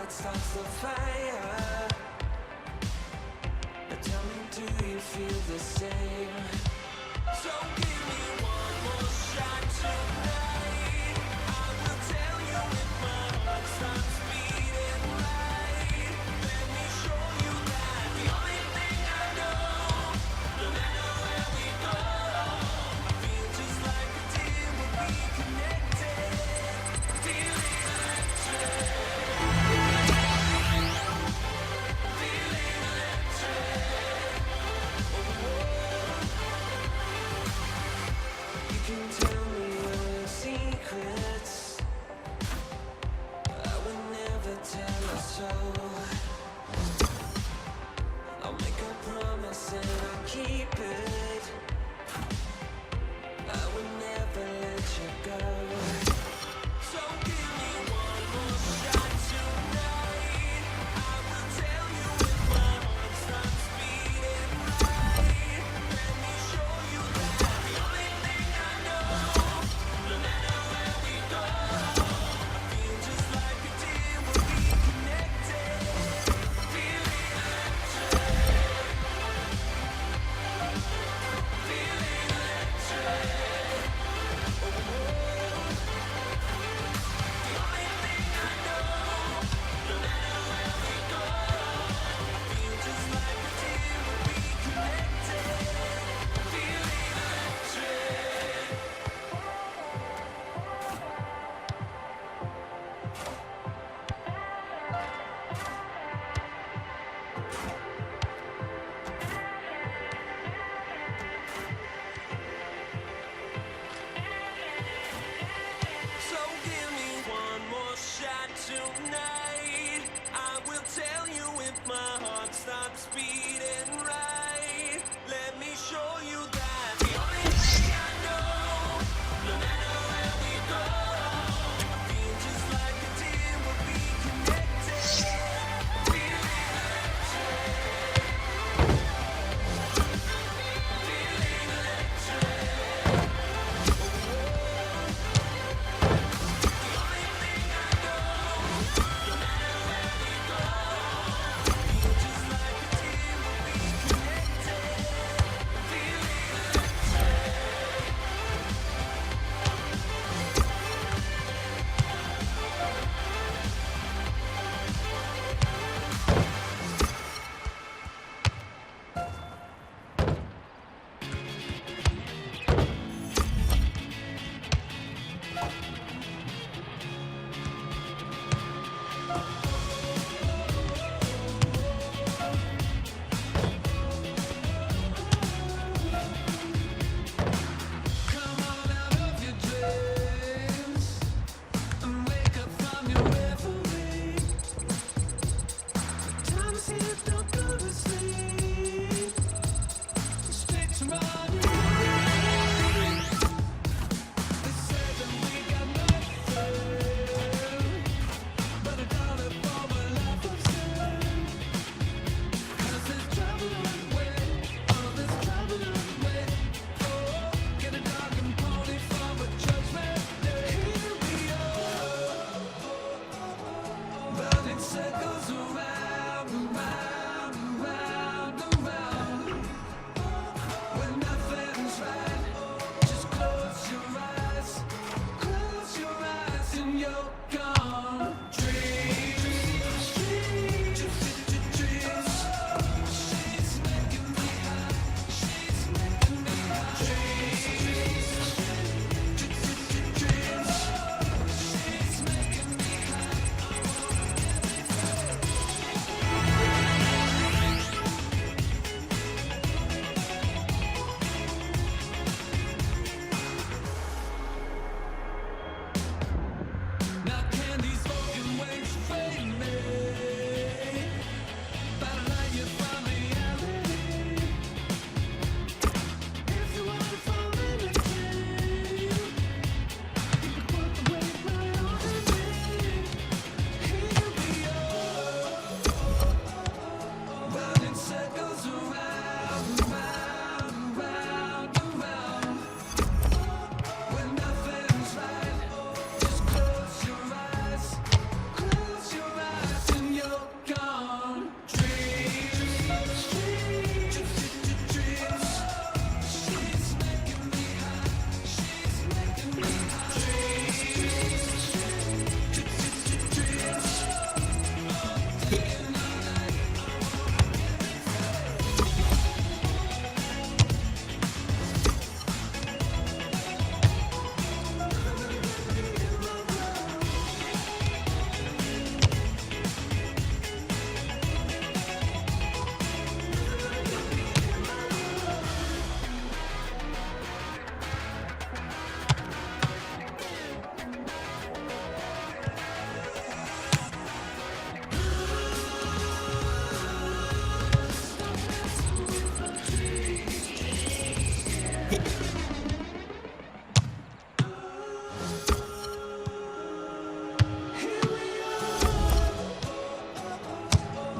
that starts the fire. Tell me, do you feel the same? So give me one more shot tonight. I will tell you if my heart stops beating right. Let me show you that the only thing I know, no matter where we go, I feel just like a deer will be connected. Feeling electric. Feeling electric.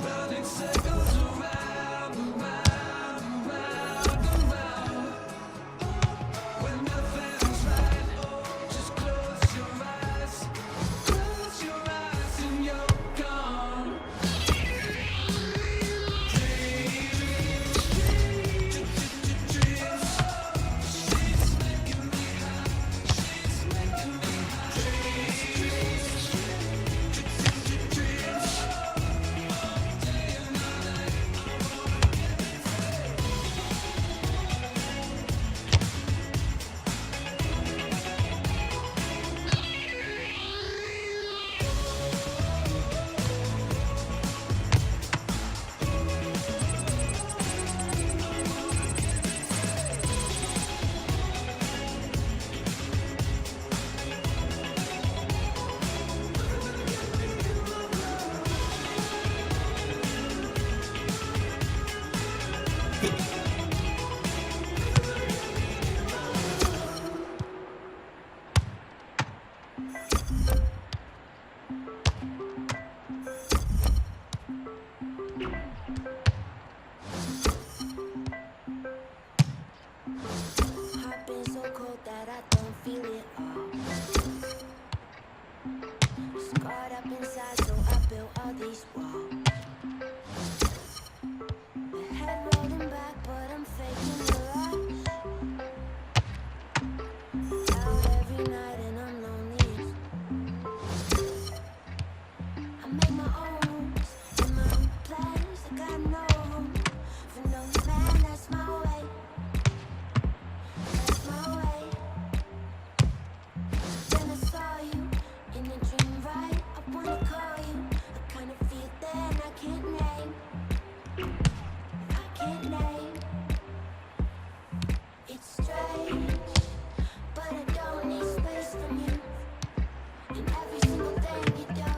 Running circles around and round and round and round. When nothing's right, just close your eyes. Close your eyes and you're gone. Heart been so cold that I don't feel it all. Scarred up inside, so I built all these walls. My head rolling back, but I'm faking the rush. Out every night and I'm lonely. I make my own rules and my own plans. I got no room for no man. That's my way. That's my way. Then I saw you in a dream, right? I wanna call you. I kind of feel that I can't name. I can't name. It's strange, but I don't need space from you. And every single thing you do,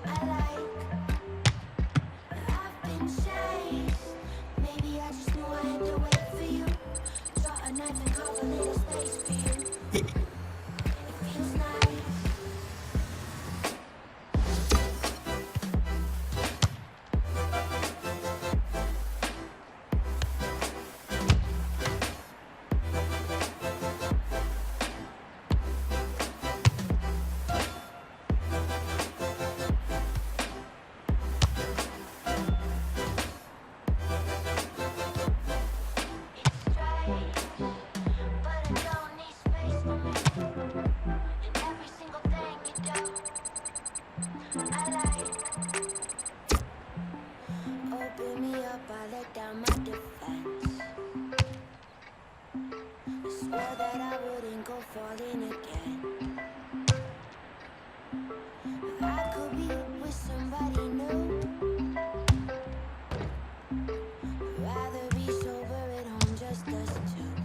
I like. I've been chased. Maybe I just knew I had to wait for you. Draw a knife and carve a little space for you. It feels nice. It's strange, but I don't need space for me. And every single thing you do, I like. Open me up, I let down my defense. I swore that I wouldn't go falling again. I could be with somebody new. Rather be sober at home, just us two.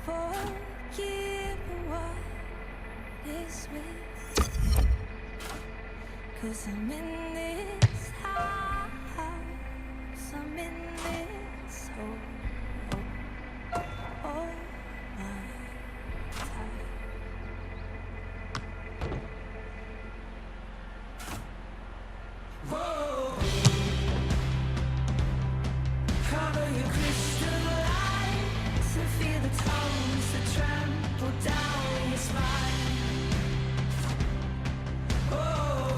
forgive what is with, 'cause I'm in this house, I'm in this hole all my time. Whoa. Cover your crystal lights and feel the tones that trample down your spine. Oh,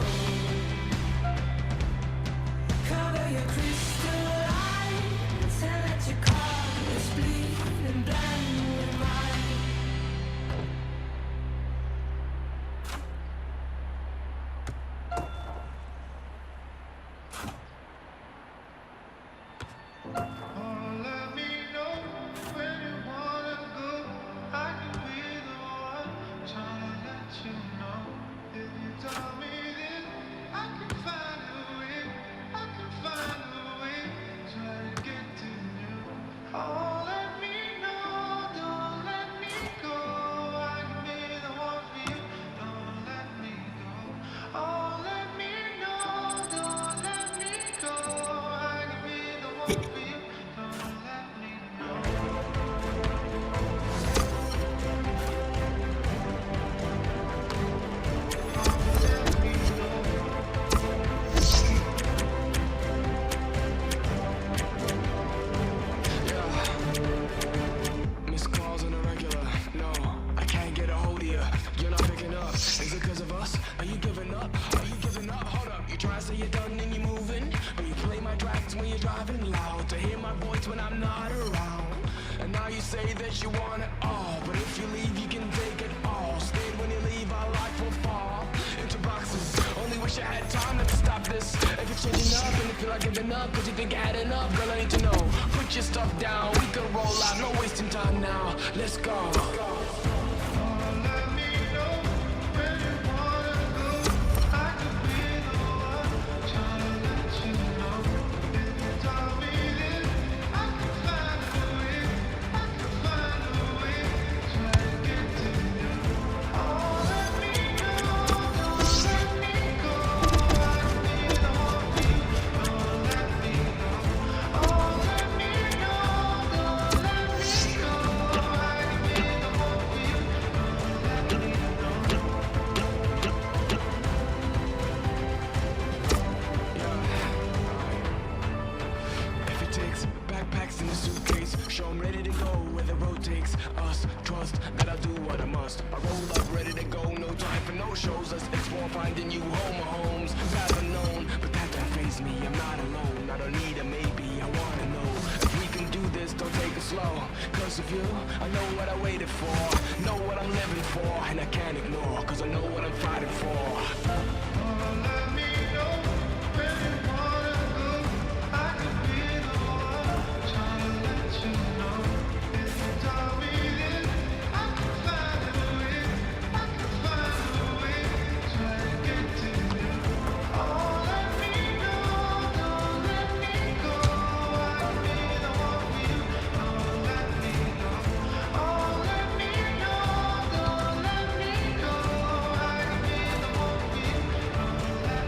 cover your crystal lights and let your colors bleed and blend with mine. Let me know when you wanna go. I can be the one trying to let you know. If you tell me this, I can find a way. I can find a way. Try to get to you. Oh, let me know. Don't let me go. I can be the one for you. Don't let me go. Oh, let me know. Don't let me go. I can be the one for you. Don't let me know. Miss calls on a regular. No, I can't get a hold of you. You're not picking up. Is it because of us? Are you giving up? Are you giving up? Hold up. You try to say you're done and you're moving. Or you play my tracks when you're driving loud to hear my voice when I'm not around. And now you say that you want it all. But if you leave, you can take it all. Stay when you leave, our life will fall into boxes. Only wish I had time to stop this. If you're changing up and you feel like giving up, cause you think I had enough, girl, I need to know. Put your stuff down, we can roll out, no wasting time now. Let's go. Let me know when you wanna go. I can be the one trying to let you know. If you tell me this, I can find a way. I can find a way. Try to get to you. Oh, let me know. Don't let me go. I can be the one for you. Don't let me go. Oh, let me know. Don't let me go. I can be the one for you. If it takes backpacks in a suitcase, show 'em ready to go where the road takes us. Trust that I'll do what I must. I roll up ready to go, no time for no shows. Us explore finding you home or homes. Path unknown, but that don't faze me. I'm not alone. I don't need a maybe. I wanna know if we can do this. Don't take it slow. Cause of you, I know what I waited for. Know what I'm living for, and I can't ignore. Cause I know what I'm fighting for. Let me know when you wanna go. I can be the one trying to let you know. If you tell me this, I can find a way. I can find a way. Try to get to you. Oh, let me know. Don't let me go. I can be the one for you. Don't let me go. Oh, let me know. Don't let me go. I can be the one for you. Don't let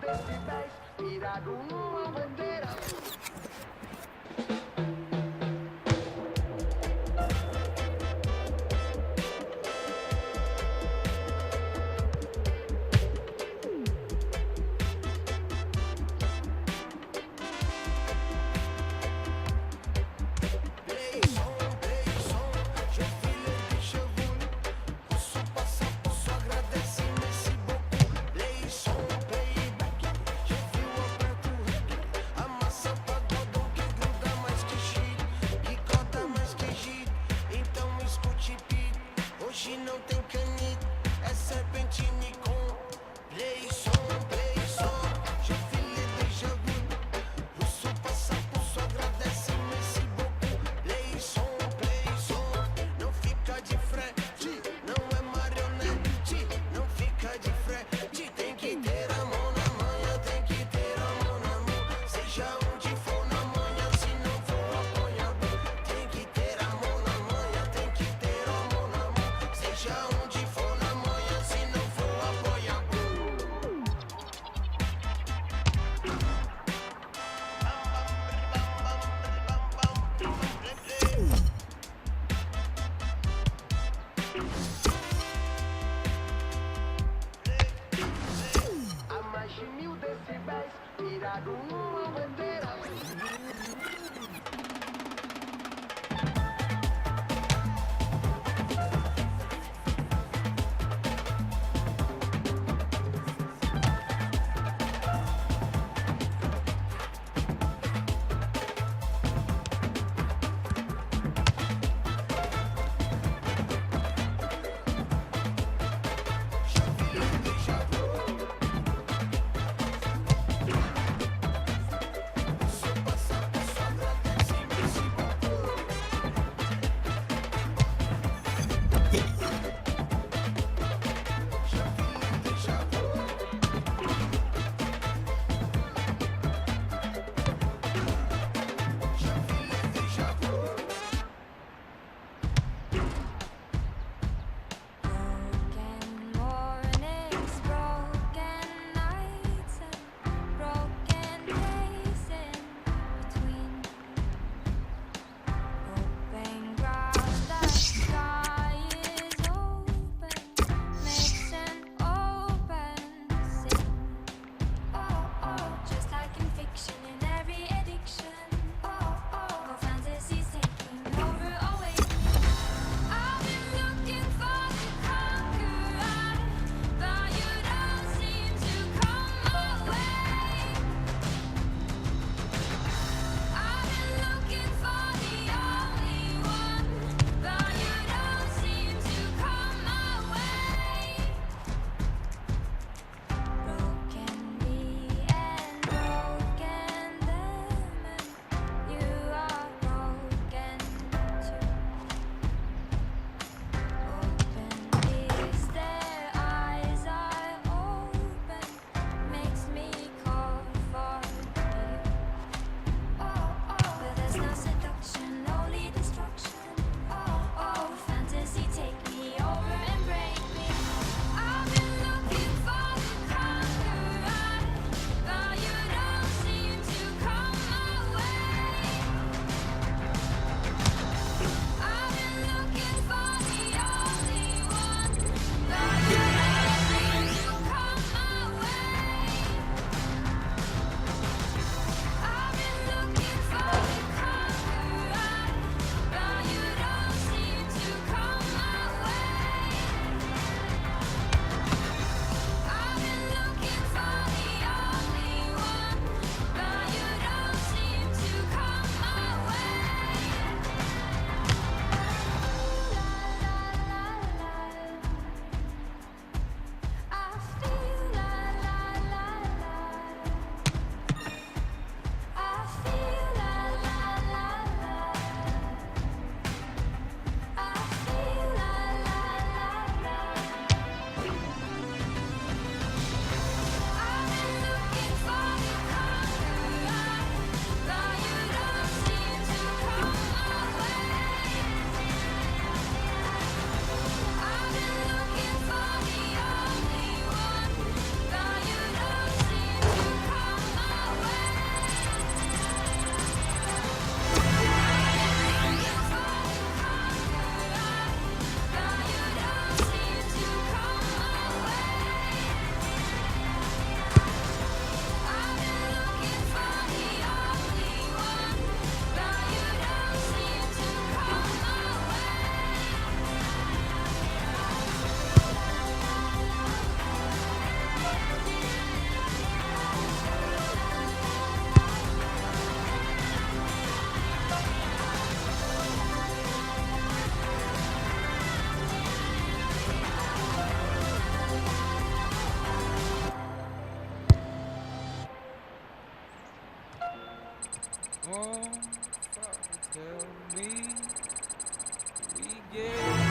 decibéis, virado uma bandeira. Hoje não tem canito, é serpentine com play som, já filé déjà vu. O som passa por só agradece, merci beaucoup. Play som, não fica de frente, não é marionete, não fica de frente. Tem que ter a mão na manha, tem que ter a mão na mão, seja onde for na manha, se não for apanhador. Tem que ter a mão na manha, tem que ter a mão na mão, seja onde for na manhã, se não for apoiador. A mais de 1000 decibéis, virado uma bandeira. Oh, Father, tell me we get